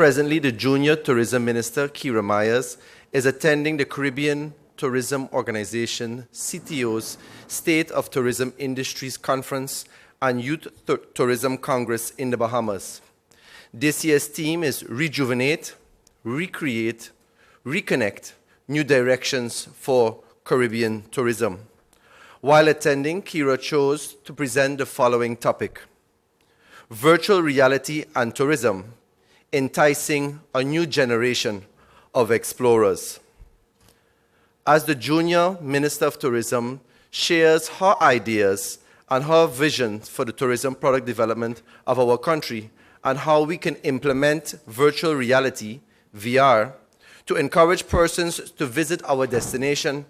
Presently, the Junior Tourism Minister, Kira Myers, is attending the Caribbean Tourism Organization, CTO's State of Tourism Industries Conference and Youth Tourism Congress in the Bahamas. This year's theme is Rejuvenate, Recreate, Reconnect, New Directions for Caribbean Tourism. While attending, Kira chose to present the following topic: Virtual Reality and Tourism, Enticing a New Generation of Explorers. As the Junior Minister of Tourism shares her ideas and her vision for the tourism product development of our country and how we can implement virtual reality, VR, to encourage persons to visit our destination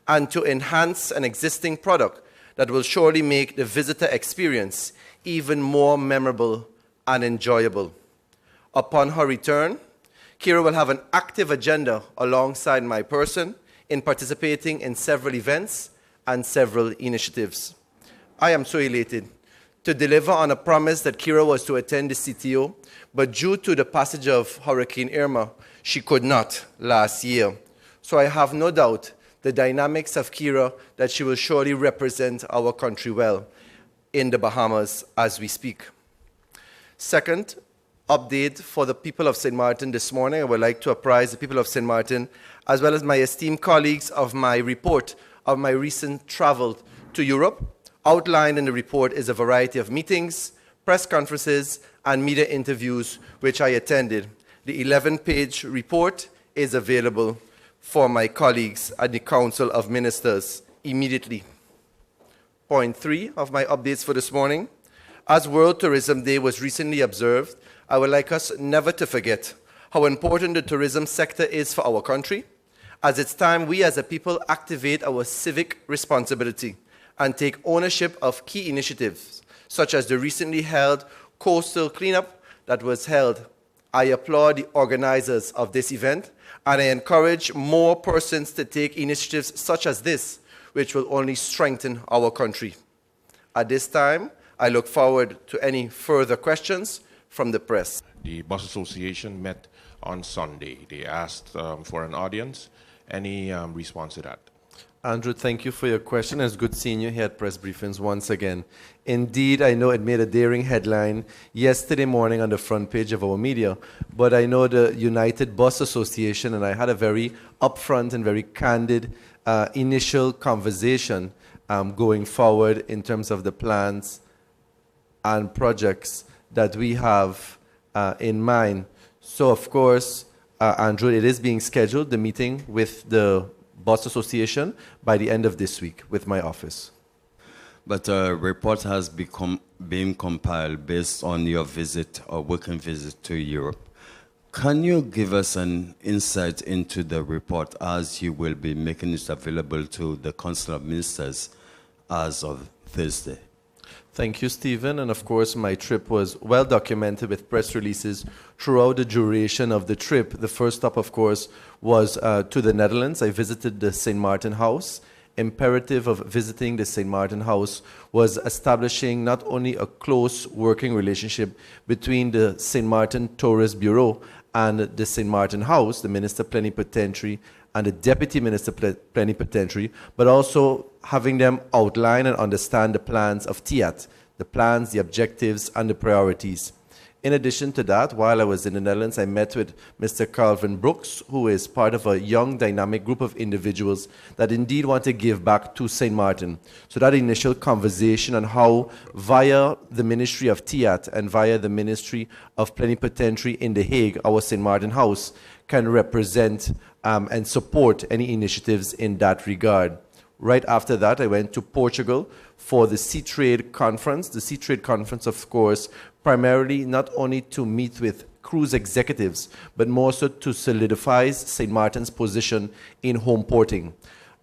and to enhance an existing product that will surely make the visitor experience even more memorable and enjoyable. Upon her return, Kira will have an active agenda alongside my person in participating in several events and several initiatives. I am so elated to deliver on a promise that Kira was to attend the CTO, but due to the passage of Hurricane Irma, she could not last year. So I have no doubt the dynamics of Kira that she will surely represent our country well in the Bahamas as we speak. Second, update for the people of St. Martin this morning. I would like to apprise the people of St. Martin, as well as my esteemed colleagues, of my report of my recent travel to Europe. Outlined in the report is a variety of meetings, press conferences, and media interviews which I attended. The 11-page report is available for my colleagues at the Council of Ministers immediately. Point 3 of my updates for this morning. As World Tourism Day was recently observed, I would like us never to forget how important the tourism sector is for our country, as it's time we as a people activate our civic responsibility and take ownership of key initiatives, such as the recently held coastal cleanup that was held. I applaud the organizers of this event, and I encourage more persons to take initiatives such as this, which will only strengthen our country. At this time, I look forward to any further questions from the press. The Bus Association met on Sunday. They asked for an audience. Any response to that? Andrew, thank you for your question. It's good seeing you here at press briefings once again. Indeed, I know it made a daring headline yesterday morning on the front page of our media, but I know the United Bus Association, and I had a very upfront and very candid initial conversation going forward in terms of the plans and projects that we have in mind. So, of course, Andrew, it is being scheduled, the meeting with the Bus Association, by the end of this week with my office. But a report has been compiled based on your visit or working visit to Europe. Can you give us an insight into the report as you will be making it available to the Council of Ministers as of Thursday? Thank you, Stephen. And of course, my trip was well documented with press releases throughout the duration of the trip. The first stop, of course, was to the Netherlands. I visited the St. Martin House. Imperative of visiting the St. Martin House was establishing not only a close working relationship between the St. Martin Tourist Bureau and the St. Martin House, the Minister Plenipotentiary and the Deputy Minister Plenipotentiary, but also having them outline and understand the plans of TIAT, the plans, the objectives, and the priorities. In addition to that, while I was in the Netherlands, I met with Mr. Calvin Brooks, who is part of a young, dynamic group of individuals that indeed want to give back to St. Martin. So that initial conversation on how, via the Ministry of TIAT and via the Ministry of Plenipotentiary in The Hague, our St. Martin House, can represent and support any initiatives in that regard. Right after that, I went to Portugal for the Sea Trade Conference. The Sea Trade Conference, of course, primarily not only to meet with cruise executives, but more so to solidify St. Martin's position in home porting.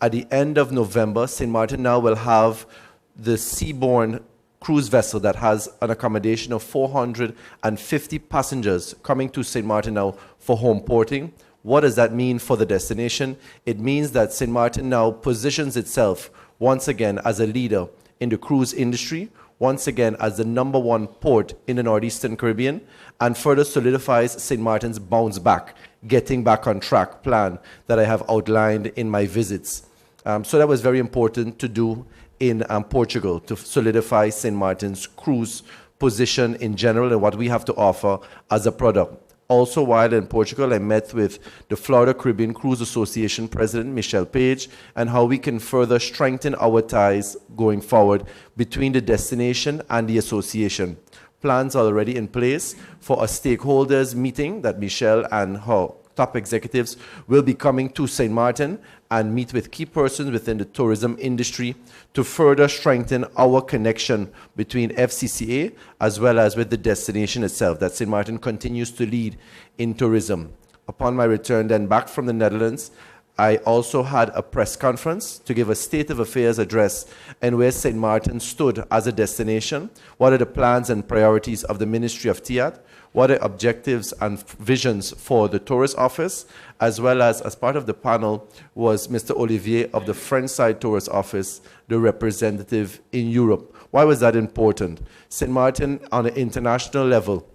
At the end of November, St. Martin now will have the seaborne cruise vessel that has an accommodation of 450 passengers coming to St. Martin now for home porting. What does that mean for the destination? It means that St. Martin now positions itself once again as a leader in the cruise industry, once again as the #1 port in the Northeastern Caribbean and further solidifies St. Martin's bounce back, getting back on track plan that I have outlined in my visits. So that was very important to do in Portugal to solidify St. Martin's cruise position in general and what we have to offer as a product. Also, while in Portugal, I met with the Florida Caribbean Cruise Association President, Michelle Page, and how we can further strengthen our ties going forward between the destination and the association. Plans are already in place for a stakeholders meeting that Michelle and her top executives will be coming to St. Martin and meet with key persons within the tourism industry to further strengthen our connection between FCCA as well as with the destination itself, that St. Martin continues to lead in tourism. Upon my return then back from the Netherlands, I also had a press conference to give a state of affairs address and where St. Martin stood as a destination, what are the plans and priorities of the Ministry of TIAT, what are objectives and visions for the tourist office, as well as part of the panel was Mr. Olivier of the French side tourist office, the representative in Europe. Why was that important? St. Martin on an international level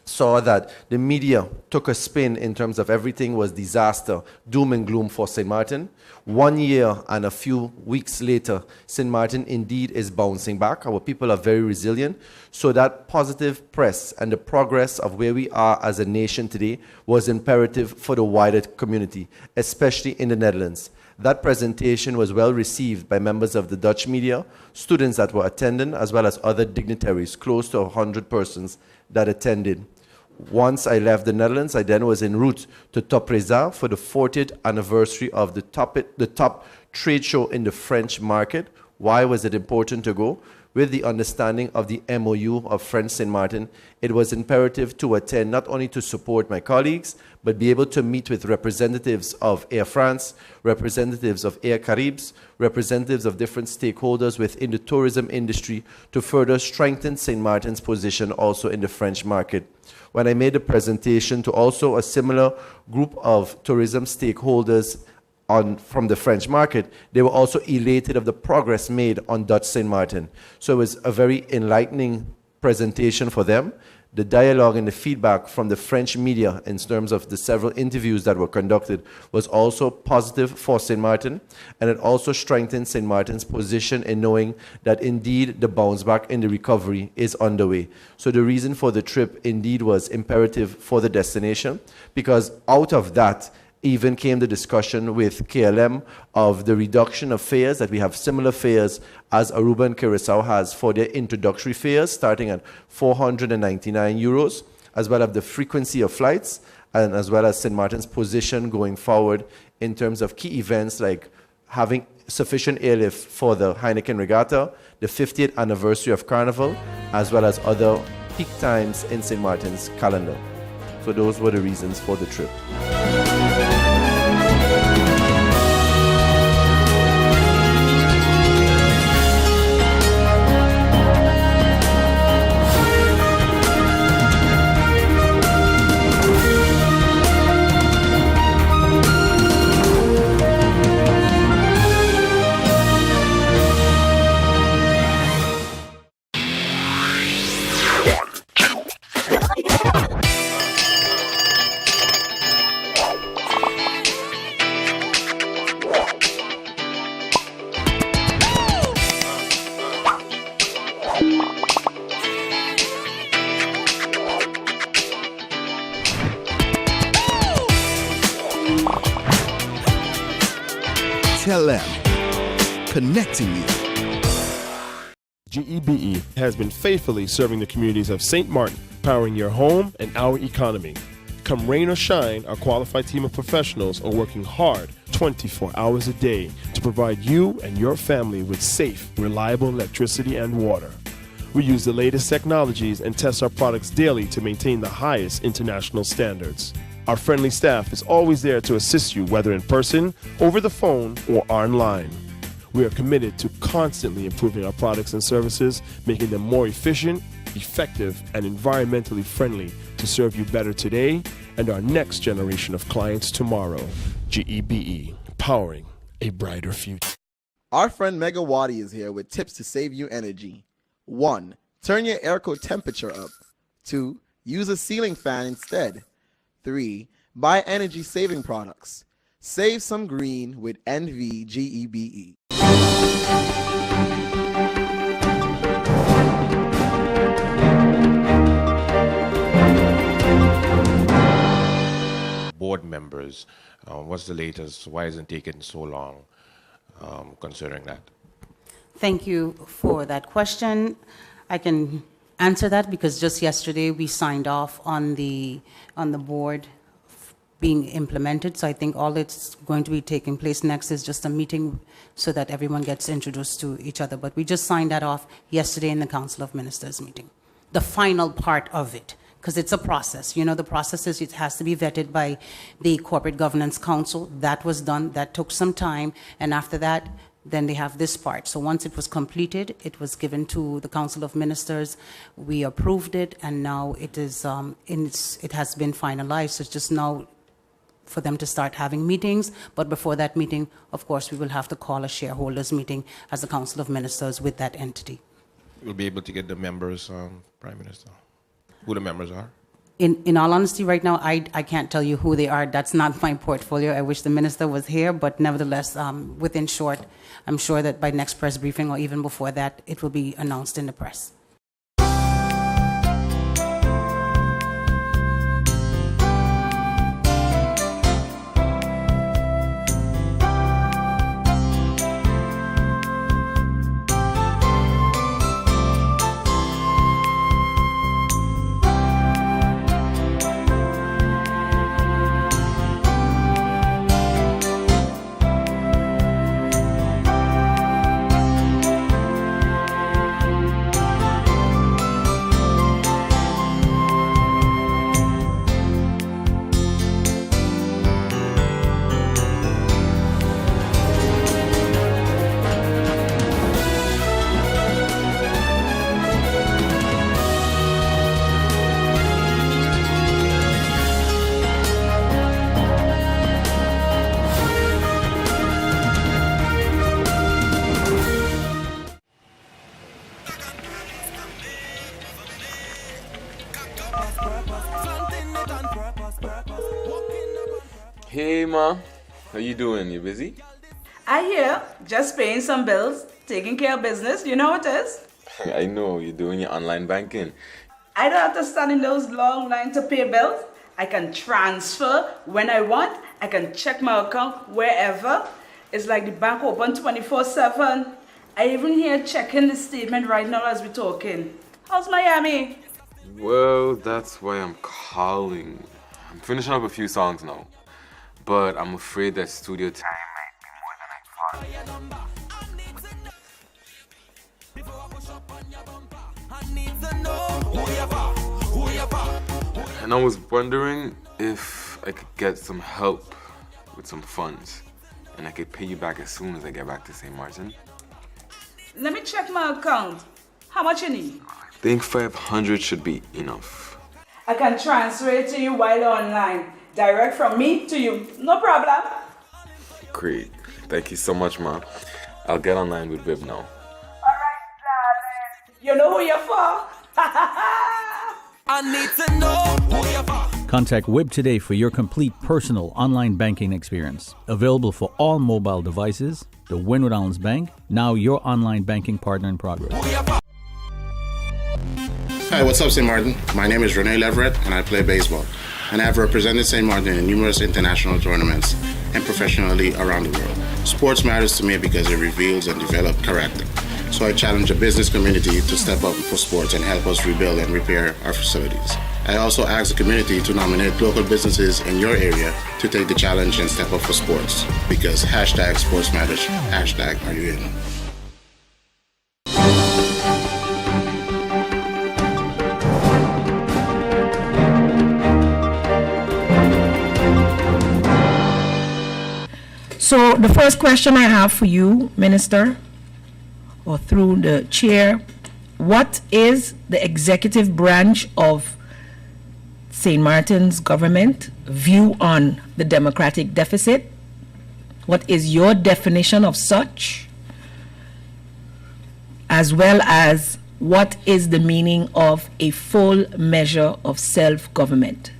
saw that the media took a spin in terms of everything was disaster, doom and gloom for St. Martin. 1 year and a few weeks later, St. Martin indeed is bouncing back. Our people are very resilient. So that positive press and the progress of where we are as a nation today was imperative for the wider community, especially in the Netherlands. That presentation was well received by members of the Dutch media, students that were attending, as well as other dignitaries, close to 100 persons that attended. Once I left the Netherlands, I then was en route to Topresa for the 40th anniversary of the top trade show in the French market. Why was it important to go? With the understanding of the MOU of French St. Martin, it was imperative to attend not only to support my colleagues, but be able to meet with representatives of Air France, representatives of Air Caribes, representatives of different stakeholders within the tourism industry to further strengthen St. Martin's position also in the French market. When I made a presentation to also a similar group of tourism stakeholders from the French market, they were also elated of the progress made on Dutch St. Martin. So it was a very enlightening presentation for them. The dialogue and the feedback from the French media in terms of the several interviews that were conducted was also positive for St. Martin, and it also strengthened St. Martin's position in knowing that indeed the bounce back in the recovery is underway. So the reason for the trip indeed was imperative for the destination, because out of that even came the discussion with KLM of the reduction of fares, that we have similar fares as Aruba and Curacao has for their introductory fares, starting at 499 euros, as well as the frequency of flights, and as well as St. Martin's position going forward in terms of key events like having sufficient airlift for the Heineken Regatta, the 50th anniversary of Carnival, as well as other peak times in St. Martin's calendar. So those were the reasons for the trip. Connecting you. GEBE has been faithfully serving the communities of St. Martin, powering your home and our economy. Come rain or shine, our qualified team of professionals are working hard 24 hours a day to provide you and your family with safe, reliable electricity and water. We use the latest technologies and test our products daily to maintain the highest international standards. Our friendly staff is always there to assist you, whether in person, over the phone, or online. We are committed to constantly improving our products and services, making them more efficient, effective, and environmentally friendly to serve you better today and our next generation of clients tomorrow. GEBE, powering a brighter future. Our friend Megawati is here with tips to save you energy. 1. Turn your airco temperature up. 2. Use a ceiling fan instead. 3. Buy energy-saving products. Save some green with NVGEBE. Board members, what's the latest? Why is it taking so long considering that? Thank you for that question. I can answer that because just yesterday we signed off on the board being implemented. So I think all that's going to be taking place next is just a meeting so that everyone gets introduced to each other. But we just signed that off yesterday in the Council of Ministers meeting. The final part of it, because it's a process. You know, the process is it has to be vetted by the Corporate Governance Council. That was done. That took some time. And after that, then they have this part. So once it was completed, it was given to the Council of Ministers. We approved it, and now it is it has been finalized. So it's just now for them to start having meetings. But before that meeting, of course, we will have to call a shareholders meeting as the Council of Ministers with that entity. We'll be able to get the members, Prime Minister. Who the members are? In all honesty, right now, I can't tell you who they are. That's not my portfolio. I wish the minister was here, but nevertheless, within short, I'm sure that by next press briefing or even before that, it will be announced in the press. Hey ma, how you doing? You busy? I hear, just paying some bills, taking care of business, you know what it is? I know, you're doing your online banking. I don't have to stand in those long lines to pay bills. I can transfer when I want. I can check my account wherever. It's like the bank open 24/7. I even here checking the statement right now as we're talking. How's Miami? Well, that's why I'm calling. I'm finishing up a few songs now, but I'm afraid that studio time might be more than I thought. And I was wondering if I could get some help with some funds, and I could pay you back as soon as I get back to St. Martin. Let me check my account. How much you need? I think 500 should be enough. I can transfer it to you while online. Direct from me to you. No problem. Great. Thank you so much, Ma. I'll get online with Wib now. Alright, darling. You know who you're for? I need to know who you're for. Contact Wib today for your complete personal online banking experience. Available for all mobile devices. The Wynwood Islands Bank, now your online banking partner in progress. Hi, what's up, St. Martin? My name is Rene Leverett, and I play baseball. And I have represented St. Martin in numerous international tournaments and professionally around the world. Sports matters to me because it reveals and develops character. So I challenge the business community to step up for sports and help us rebuild and repair our facilities. I also ask the community to nominate local businesses in your area to take the challenge and step up for sports. Because hashtag sports matters, hashtag are you in? So the first question I have for you, Minister, or through the chair, what is the executive branch of St. Martin's government view on the democratic deficit? What is your definition of such? As well as what is the meaning of a full measure of self-government?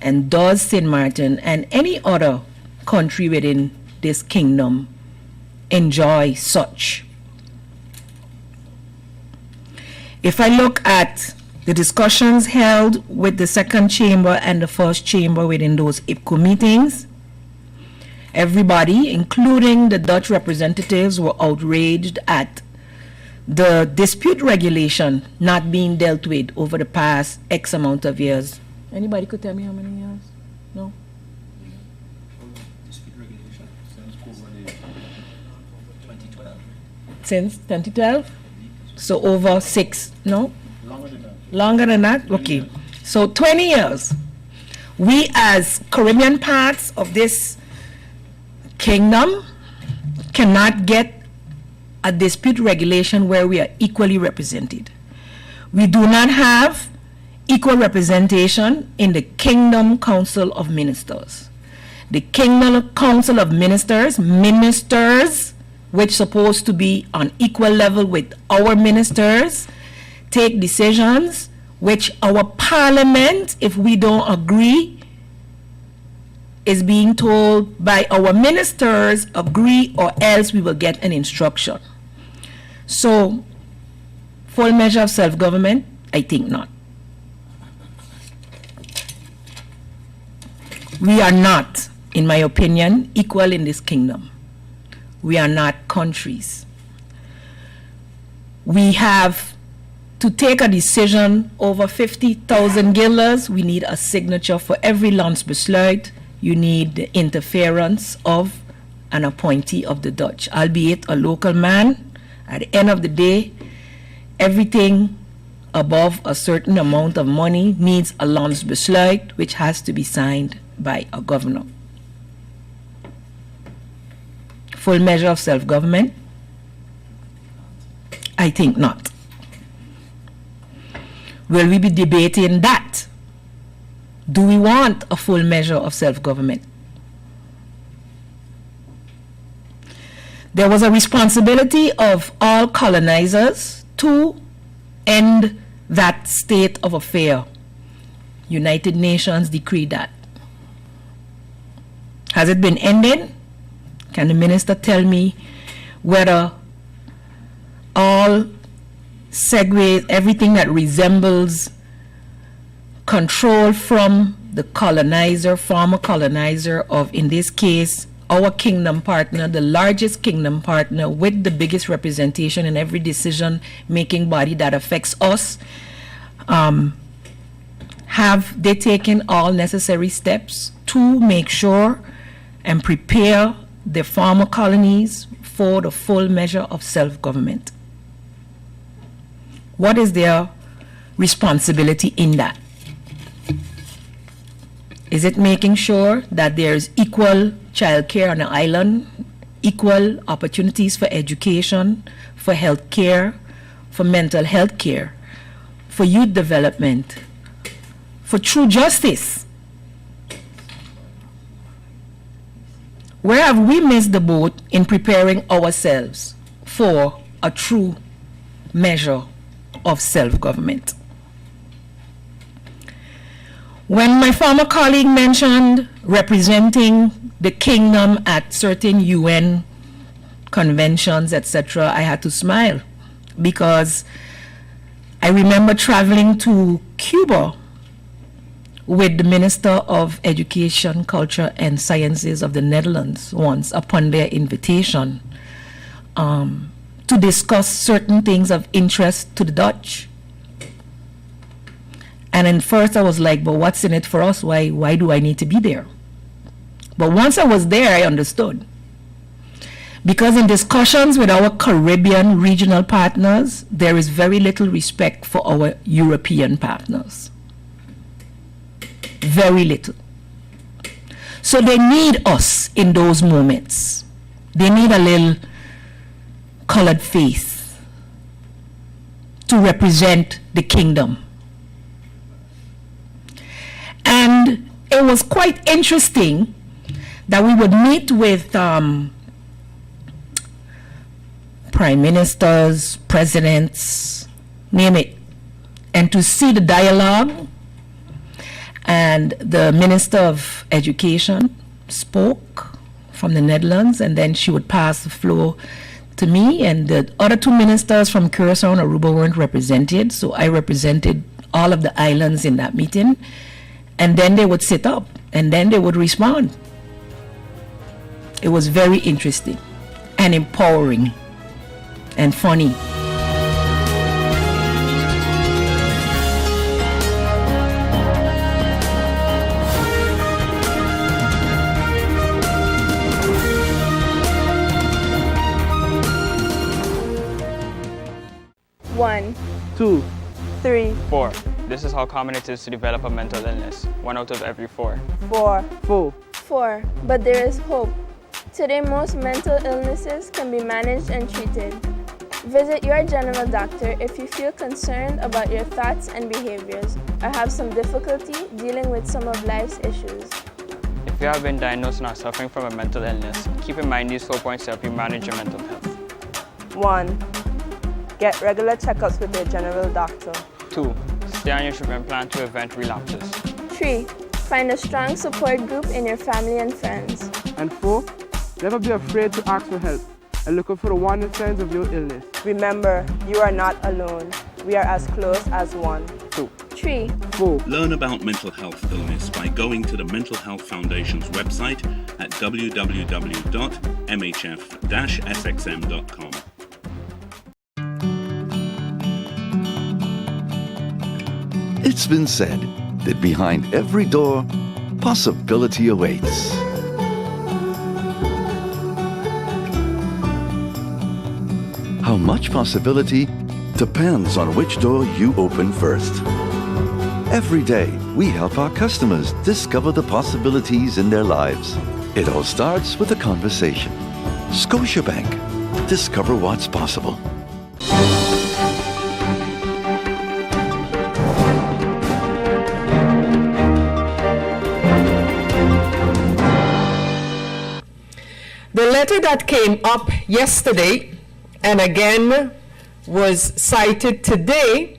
And does St. Martin and any other country within this kingdom enjoy such? If I look at the discussions held with the second chamber and the first chamber within those IPCO meetings, everybody, including the Dutch representatives, were outraged at the dispute regulation not being dealt with over the past X amount of years. Anybody could tell me how many years? No? Since 2012? So over 6, no? Longer than that? Okay. So 20 years. We as Caribbean parts of this kingdom cannot get a dispute regulation where we are equally represented. We do not have equal representation in the Kingdom Council of Ministers. The Kingdom Council of Ministers, which supposed to be on equal level with our ministers, take decisions which our parliament, if we don't agree, is being told by our ministers, agree or else we will get an instruction. So, full measure of self-government, I think not. We are not, in my opinion, equal in this kingdom. We are not countries. We have to take a decision over 50,000 guilders. We need a signature for every landsbesluit. You need the interference of an appointee of the Dutch, albeit a local man. At the end of the day, everything above a certain amount of money needs a landsbesluit, which has to be signed by a governor. Full measure of self-government? I think not. Will we be debating that? Do we want a full measure of self-government? There was a responsibility of all colonizers to end that state of affair. United Nations decreed that. Has it been ended? Can the minister tell me whether all segues, everything that resembles control from the colonizer, former colonizer of, in this case, our kingdom partner, the largest kingdom partner with the biggest representation in every decision-making body that affects us, have they taken all necessary steps to make sure and prepare the former colonies for the full measure of self-government? What is their responsibility in that? Is it making sure that there's equal childcare on the island, equal opportunities for education, for health care, for mental health care, for youth development, for true justice? Where have we missed the boat in preparing ourselves for a true measure of self-government? When my former colleague mentioned representing the kingdom at certain UN conventions, etc., I had to smile, because I remember traveling to Cuba with the Minister of Education, Culture and Sciences of the Netherlands once upon their invitation to discuss certain things of interest to the Dutch. And at first I was like, but what's in it for us? Why do I need to be there? But once I was there, I understood. Because in discussions with our Caribbean regional partners, there is very little respect for our European partners. Very little. So they need us in those moments. They need a little colored face to represent the kingdom. And it was quite interesting that we would meet with prime ministers, presidents, name it, and to see the dialogue. And the Minister of Education spoke from the Netherlands, and then she would pass the floor to me, and the other two ministers from Curaçao and Aruba weren't represented, so I represented all of the islands in that meeting, and then they would sit up, and then they would respond. It was very interesting and empowering and funny. One, 2, 3, 4. This is how common it is to develop a mental illness. 1 out of every 4. 4, 4. 4. But there is hope. Today, most mental illnesses can be managed and treated. Visit your general doctor if you feel concerned about your thoughts and behaviors or have some difficulty dealing with some of life's issues. If you have been diagnosed and are suffering from a mental illness, keep in mind these 4 points to help you manage your mental health. 1. Get regular checkups with your general doctor. 2. Stay on your treatment plan to prevent relapses. 3. Find a strong support group in your family and friends. And 4. Never be afraid to ask for help and look out for the warning signs of your illness. Remember, you are not alone. We are as close as one. 2. 3. 4. Learn about mental health illness by going to the Mental Health Foundation's website at www.mhf-sxm.com. It's been said that behind every door, possibility awaits. How much possibility depends on which door you open first. Every day, we help our customers discover the possibilities in their lives. It all starts with a conversation. Scotiabank. Discover what's possible. The letter that came up yesterday and again was cited today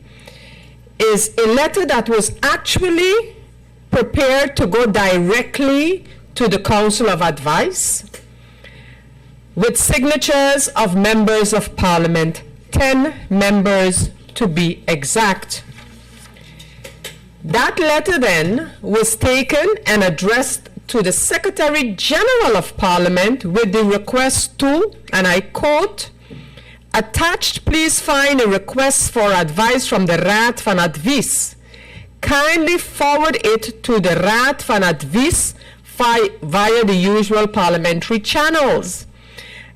is a letter that was actually prepared to go directly to the Council of Advice with signatures of members of Parliament, 10 members to be exact. That letter then was taken and addressed to the Secretary General of Parliament with the request to, and I quote, "Attached, please find a request for advice from the Raad van Advies. Kindly forward it to the Raad van Advies via the usual parliamentary channels."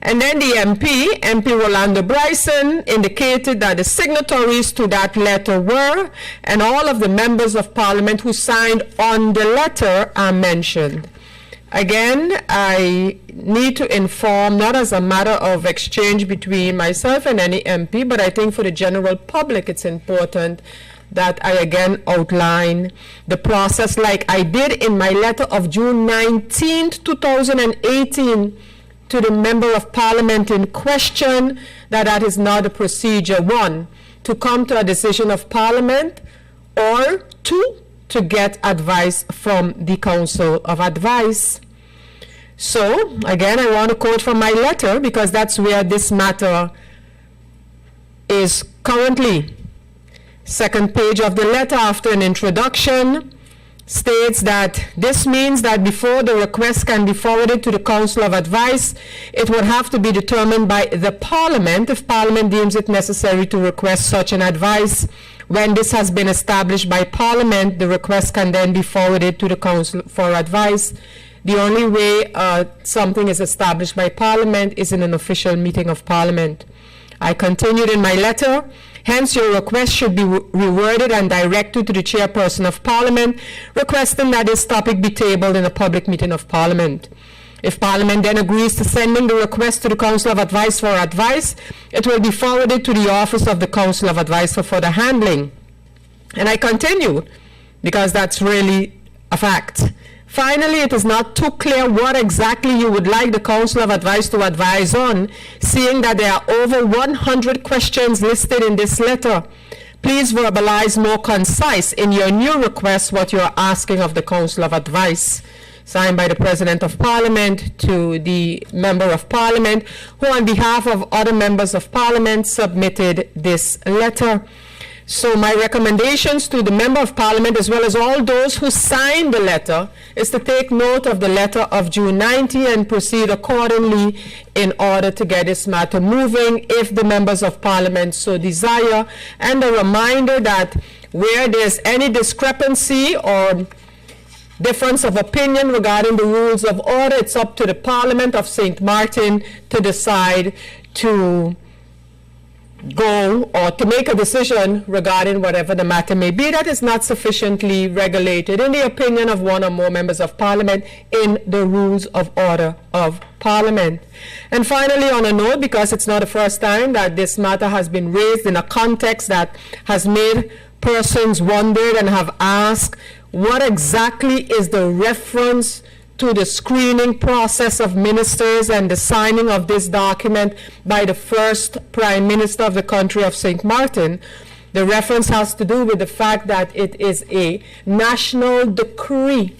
And then the MP Rolando Bryson, indicated that the signatories to that letter were, and all of the members of Parliament who signed on the letter are mentioned. Again, I need to inform, not as a matter of exchange between myself and any MP, but I think for the general public it's important that I again outline the process like I did in my letter of June 19th, 2018, to the Member of Parliament in question, that is not the procedure. 1, to come to a decision of Parliament, or 2, to get advice from the Council of Advice. So, again, I want to quote from my letter because that's where this matter is currently. Second page of the letter, after an introduction, states that this means that before the request can be forwarded to the Council of Advice, it would have to be determined by the Parliament if Parliament deems it necessary to request such an advice. When this has been established by Parliament, the request can then be forwarded to the Council for Advice. The only way something is established by Parliament is in an official meeting of Parliament. I continued in my letter, hence your request should be reworded and directed to the Chairperson of Parliament, requesting that this topic be tabled in a public meeting of Parliament. If Parliament then agrees to sending the request to the Council of Advice for advice, it will be forwarded to the Office of the Council of Advice for further handling. And I continued, because that's really a fact. Finally, it is not too clear what exactly you would like the Council of Advice to advise on, seeing that there are over 100 questions listed in this letter. Please verbalize more concise in your new request what you are asking of the Council of Advice. Signed by the President of Parliament to the Member of Parliament, who on behalf of other members of Parliament submitted this letter. So my recommendations to the Member of Parliament, as well as all those who signed the letter, is to take note of the letter of June 90 and proceed accordingly in order to get this matter moving if the Members of Parliament so desire. And a reminder that where there's any discrepancy or difference of opinion regarding the rules of order, it's up to the Parliament of St. Martin to decide to go or to make a decision regarding whatever the matter may be that is not sufficiently regulated, in the opinion of one or more members of Parliament, in the rules of order of Parliament. And finally, on a note, because it's not the first time that this matter has been raised in a context that has made persons wonder and have asked, what exactly is the reference to the screening process of ministers and the signing of this document by the first Prime Minister of the country of St. Martin? The reference has to do with the fact that it is a national decree,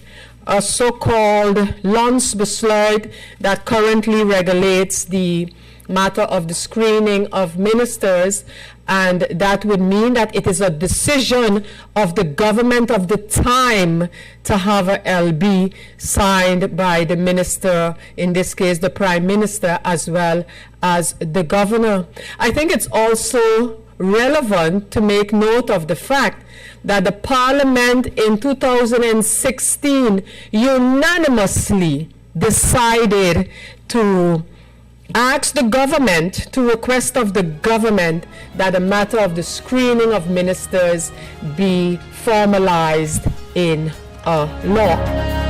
a so-called Landsbesluit that currently regulates the matter of the screening of ministers, and that would mean that it is a decision of the government of the time to have a LB signed by the minister, in this case the Prime Minister, as well as the governor. I think it's also relevant to make note of the fact that the Parliament in 2016 unanimously decided to ask the government, to request of the government, that a matter of the screening of ministers be formalized in a law.